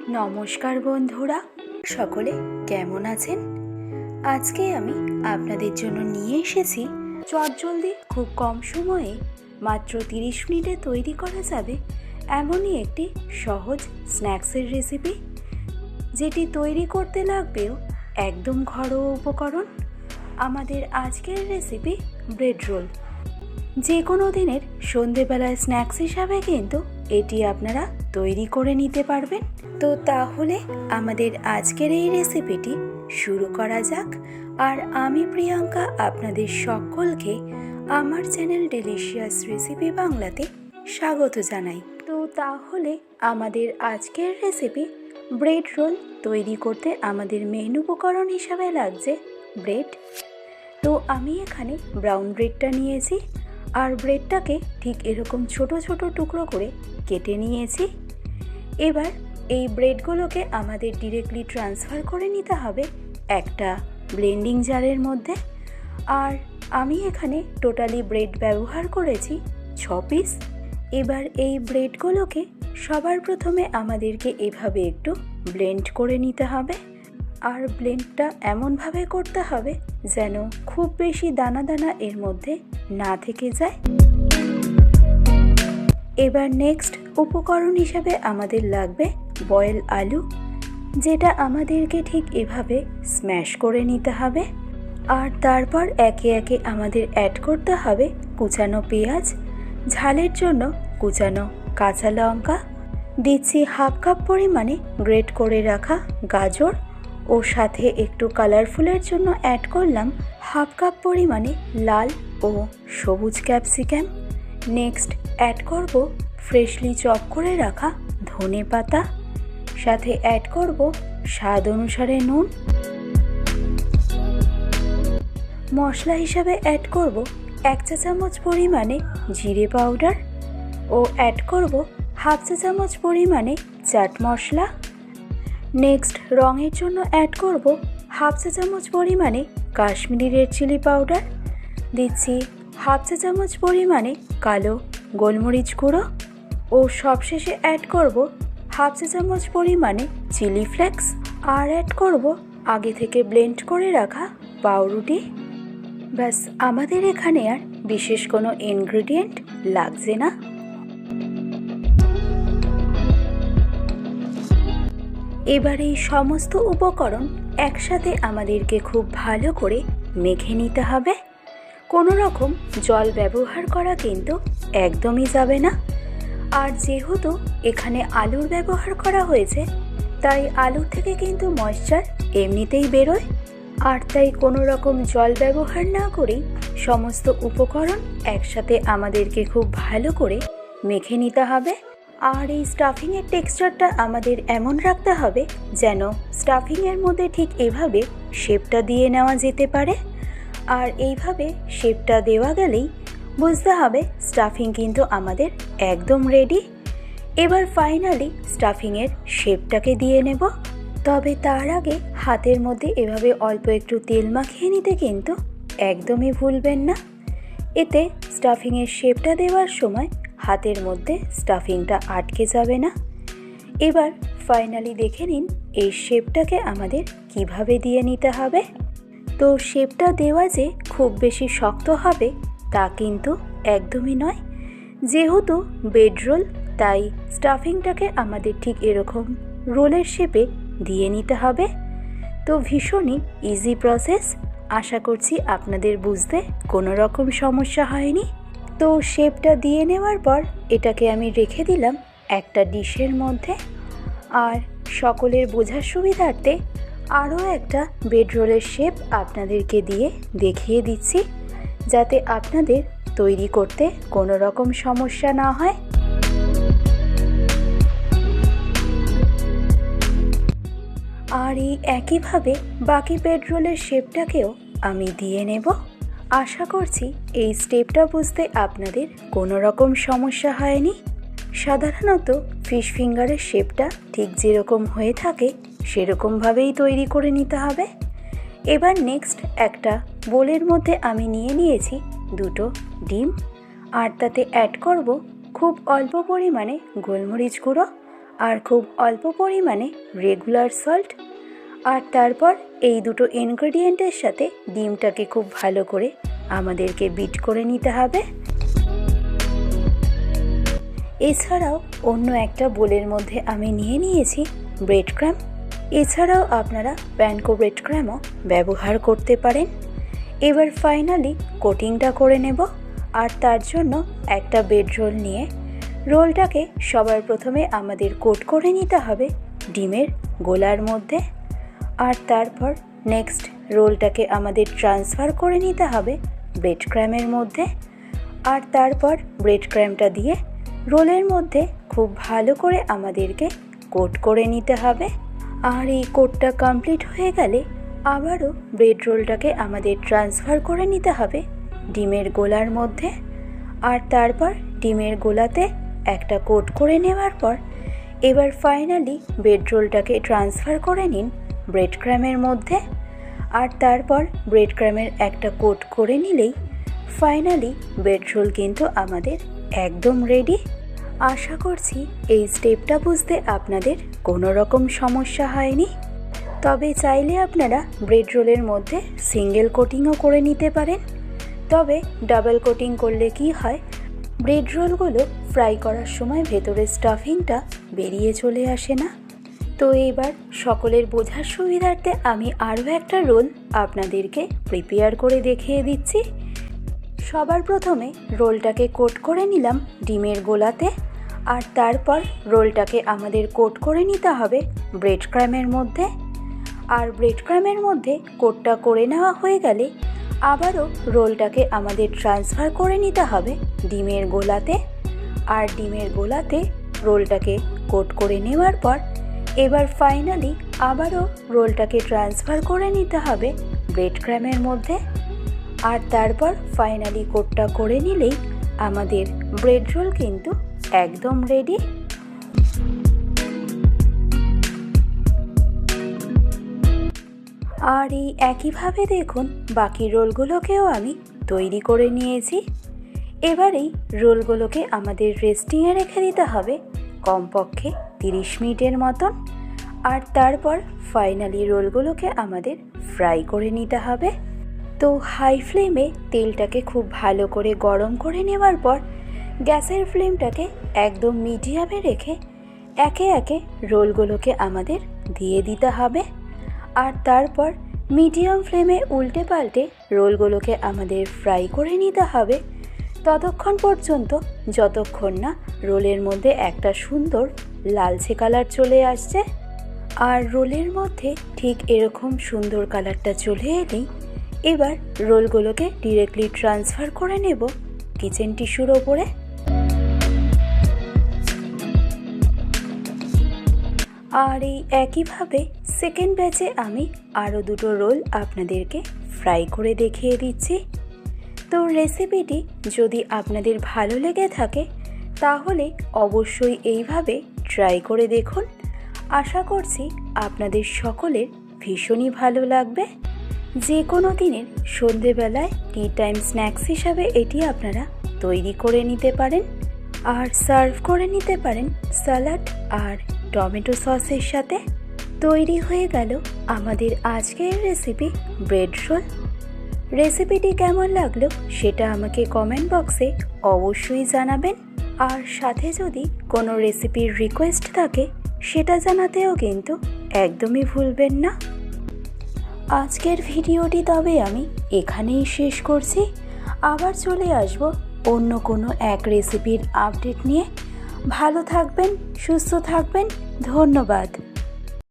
নমস্কার বন্ধুরা, সকলে কেমন আছেন? আজকে আমি আপনাদের জন্য নিয়ে এসেছি চটজলদি খুব কম সময়ে মাত্র 30 মিনিটে তৈরি করা যাবে এমনই একটি সহজ স্ন্যাক্সের রেসিপি, যেটি তৈরি করতে লাগবেও একদম ঘরোয়া উপকরণ। আমাদের আজকের রেসিপি ব্রেড রোল। যে কোনো দিনের সন্ধেবেলায় স্ন্যাক্স হিসাবে কিন্তু এটি আপনারা তৈরি করে নিতে পারবেন। তো তাহলে আমাদের আজকের এই রেসিপিটি শুরু করা যাক। আর আমি প্রিয়াঙ্কা আপনাদের সকলকে আমার চ্যানেল ডেলিশিয়াস রেসিপি বাংলাতে স্বাগত জানাই। তো তাহলে আমাদের আজকের রেসিপি ব্রেড রোল তৈরি করতে আমাদের মেন উপকরণ হিসাবে লাগছে ব্রেড। তো আমি এখানে ব্রাউন ব্রেডটা নিয়েছি, আর ব্রেডটাকে ঠিক এরকম ছোট ছোট টুকরো করে কেটে নিয়েছি। এবার এই ব্রেডগুলোকে আমাদের ডিরেক্টলি ট্রান্সফার করে নিতে হবে একটা ব্লেন্ডিং জারের মধ্যে। আর আমি এখানে টোটালি ব্রেড ব্যবহার করেছি 6 পিস। এবার এই ব্রেডগুলোকে সবার প্রথমে আমাদেরকে এভাবে একটু ব্লেন্ড করে নিতে হবে। আর ব্লেন্ডটা এমনভাবে করতে হবে যেন খুব বেশি দানা দানা এর মধ্যে না থেকে যায়। এবার নেক্সট উপকরণ হিসাবে আমাদের লাগবে বয়েল আলু, যেটা আমাদেরকে ঠিক এভাবে স্ম্যাশ করে নিতে হবে। আর তারপর একে একে আমাদের অ্যাড করতে হবে কুচানো পেঁয়াজ, ঝালের জন্য কুচানো কাঁচা লঙ্কা, দিচ্ছি হাফ কাপ পরিমাণে গ্রেট করে রাখা গাজর, ও সাথে একটু কালারফুলের জন্য অ্যাড করলাম হাফ কাপ পরিমাণে লাল ও সবুজ ক্যাপসিকাম। নেক্সট অ্যাড করব ফ্রেশলি চপ করে রাখা ধনে পাতা, সাথে অ্যাড করব স্বাদ অনুসারে নুন। মশলা হিসাবে অ্যাড করব 1 চা চামচ পরিমাণে জিরে পাউডার, ও অ্যাড করব হাফ চা চামচ পরিমাণে চাট মশলা। নেক্সট রঙের জন্য অ্যাড করব হাফ চা চামচ পরিমাণে কাশ্মীরি রেড চিলি পাউডার, দিচ্ছি হাফ চা চামচ পরিমাণে কালো গোলমরিচ গুঁড়ো, ও সবশেষে অ্যাড করব হাফ চা চামচ পরিমাণে চিলি ফ্লেক্স। আর অ্যাড করব আগে থেকে ব্লেন্ড করে রাখা পাউরুটি। ব্যাস, আমাদের এখানে আর বিশেষ কোনো ইনগ্রেডিয়েন্ট লাগছে না। এবার এই সমস্ত উপকরণ একসাথে আমাদেরকে খুব ভালো করে মেখে নিতে হবে। কোনো রকম জল ব্যবহার করা কিন্তু একদমই যাবে না। আর যেহেতু এখানে আলুর ব্যবহার করা হয়েছে, তাই আলুর থেকে কিন্তু ময়েশ্চার এমনিতেই বেরোয়। আর তাই কোনো রকম জল ব্যবহার না করেই সমস্ত উপকরণ একসাথে আমাদেরকে খুব ভালো করে মেখে নিতে হবে। আর এই স্টাফিংয়ের টেক্সচারটা আমাদের এমন রাখতে হবে যেন স্টাফিংয়ের মধ্যে ঠিক এভাবে শেপটা দিয়ে নেওয়া যেতে পারে। আর এইভাবে শেপটা দেওয়া গেলেই বুঝতে হবে স্টাফিং কিন্তু আমাদের একদম রেডি। এবার ফাইনালি স্টাফিংয়ের শেপটাকে দিয়ে নেব। তবে তার আগে হাতের মধ্যে এভাবে অল্প একটু তেল মাখিয়ে নিতে কিন্তু একদমই ভুলবেন না। এতে স্টাফিংয়ের শেপটা দেওয়ার সময় হাতের মধ্যে স্টাফিংটা আটকে যাবে না। এবার ফাইনালি দেখে নিন এই শেপটাকে আমাদের কিভাবে দিয়ে নিতে হবে। তো শেপটা দেওয়া যে খুব বেশি শক্ত হবে তা কিন্তু একদমই নয়। যেহেতু ব্রেড রোল, তাই স্টাফিংটাকে আমাদের ঠিক এরকম রোলের শেপে দিয়ে নিতে হবে। তো ভীষণই ইজি প্রসেস। আশা করছি আপনাদের বুঝতে কোনো রকম সমস্যা হয়নি। তো শেপটা দিয়ে নেওয়ার পর এটাকে আমি রেখে দিলাম একটা ডিশের মধ্যে। আর সকলের বোঝার সুবিধার্থে আরও একটা ব্রেড রোলের শেপ আপনাদেরকে দিয়ে দেখিয়ে দিচ্ছি, যাতে আপনাদের তৈরি করতে কোনো রকম সমস্যা না হয়। আর এই একইভাবে বাকি ব্রেড রোলের শেপটাকেও আমি দিয়ে নেব। আশা করছি এই স্টেপটা বুঝতে আপনাদের কোনো রকম সমস্যা হয়নি। সাধারণত ফিশ ফিঙ্গারের শেপটা ঠিক যেরকম হয়ে থাকে সেরকমভাবেই তৈরি করে নিতে হবে। এবার নেক্সট একটা বোলের মধ্যে আমি নিয়ে নিয়েছি 2টো ডিম, আর তাতে অ্যাড করব খুব অল্প পরিমাণে গোলমরিচ গুঁড়ো আর খুব অল্প পরিমাণে রেগুলার সল্ট। আর তারপর এই দুটো ইনগ্রেডিয়েন্টের সাথে ডিমটাকে খুব ভালো করে আমাদেরকে বিট করে নিতে হবে। এছাড়াও অন্য একটা বোলের মধ্যে আমি নিয়ে নিয়েছি ব্রেড ক্রাম্ব। এছাড়াও আপনারা প্যানকো ব্রেড ক্রাম্বও ব্যবহার করতে পারেন। এবার ফাইনালি কোটিংটা করে নেব। আর তার জন্য একটা ব্রেড রোল নিয়ে রোলটাকে সবার প্রথমে আমাদের কোট করে নিতে হবে ডিমের গোলার মধ্যে। আর তারপর নেক্সট রোলটাকে আমাদের ট্রান্সফার করে নিতে হবে ব্রেড ক্রাম্বের মধ্যে। আর তারপর ব্রেড ক্রাম্বটা দিয়ে রোলের মধ্যে খুব ভালো করে আমাদেরকে কোট করে নিতে হবে। আর এই কোটটা কমপ্লিট হয়ে গেলে আবারও ব্রেড রোলটাকে আমাদের ট্রান্সফার করে নিতে হবে ডিমের গোলার মধ্যে। আর তারপর ডিমের গোলাতে একটা কোট করে নেওয়ার পর এবার ফাইনালি ব্রেড রোলটাকে ট্রান্সফার করে নিন ব্রেড ক্রাম্বের মধ্যে। আর তারপর ব্রেড ক্রাম্বের একটা কোট করে নিলেই ফাইনালি ব্রেড রোল কিন্তু আমাদের একদম রেডি। আশা করছি এই স্টেপটা বুঝতে আপনাদের কোনো রকম সমস্যা হয়নি। তবে চাইলে আপনারা ব্রেড রোলের মধ্যে সিঙ্গেল কোটিংও করে নিতে পারেন। তবে ডাবল কোটিং করলে কি হয়, ব্রেড রোলগুলো ফ্রাই করার সময় ভেতরের স্টাফিংটা বেরিয়ে চলে আসে না। তো এইবার সকলের বোঝার সুবিধার্থে আমি আরও একটা রোল আপনাদেরকে প্রিপেয়ার করে দেখিয়ে দিচ্ছি। সবার প্রথমে রোলটাকে কোট করে নিলাম ডিমের গোলাতে। আর তারপর রোলটাকে আমাদের কোট করে নিতে হবে ব্রেড ক্রাম্বের মধ্যে। আর ব্রেড ক্রাম্বের মধ্যে কোটটা করে নেওয়া হয়ে গেলে আবারও রোলটাকে আমাদের ট্রান্সফার করে নিতে হবে ডিমের গোলাতে। আর ডিমের গোলাতে রোলটাকে কোট করে নেওয়ার পর এবার ফাইনালি আবারও রোলটাকে ট্রান্সফার করে নিতে হবে ব্রেড ক্রাম্বের মধ্যে। আর তারপর ফাইনালি কোটটা করে নিলেই আমাদের ব্রেড রোল কিন্তু একদম রেডি। আর এই একইভাবে দেখুন বাকি রোলগুলোকেও আমি তৈরি করে নিয়েছি। এবারেই রোলগুলোকে আমাদের রেস্টিংয়ে রেখে দিতে হবে কমপক্ষে 30 মিনিটের মতন। আর তারপর ফাইনালি রোলগুলোকে আমাদের ফ্রাই করে নিতে হবে। তো হাই ফ্লেমে তেলটাকে খুব ভালো করে গরম করে নেওয়ার পর গ্যাসের ফ্লেমটাকে একদম মিডিয়ামে রেখে একে একে রোলগুলোকে আমাদের দিয়ে দিতে হবে। আর তারপর মিডিয়াম ফ্লেমে উল্টে পাল্টে রোলগুলোকে আমাদের ফ্রাই করে নিতে হবে ততক্ষণ পর্যন্ত যতক্ষণ না রোলের মধ্যে একটা সুন্দর লালচে কালার চলে আসছে। আর রোলের মধ্যে ঠিক এরকম সুন্দর কালারটা চলে এলেই এবার রোলগুলোকে ডিরেক্টলি ট্রান্সফার করে নেব কিচেন টিস্যুর ওপরে। আর এই একইভাবে সেকেন্ড ব্যাচে আমি আরও দুটো রোল আপনাদেরকে ফ্রাই করে দেখিয়ে দিচ্ছি। তো রেসিপিটি যদি আপনাদের ভালো লেগে থাকে তাহলে অবশ্যই এইভাবে ট্রাই করে দেখুন। আশা করছি আপনাদের সকলের ভীষণই ভালো লাগবে। যে কোনো দিনের সন্ধেবেলায় টি টাইম স্ন্যাক্স হিসাবে এটি আপনারা তৈরি করে নিতে পারেন আর সার্ভ করে নিতে পারেন স্যালাড আর টমেটো সসের সাথে। তৈরি হয়ে গেল আমাদের আজকের রেসিপি ব্রেড রোল। রেসিপিটি কেমন লাগলো সেটা আমাকে কমেন্ট বক্সে অবশ্যই জানাবেন। আর সাথে যদি কোনো রেসিপির রিকোয়েস্ট থাকে সেটা জানাতেও কিন্তু একদমই ভুলবেন না। আজকের ভিডিওটি তবে আমি এখানেই শেষ করছি। আবার চলে আসব অন্য কোনো এক রেসিপির আপডেট নিয়ে। ভালো থাকবেন, সুস্থ থাকবেন। ধন্যবাদ।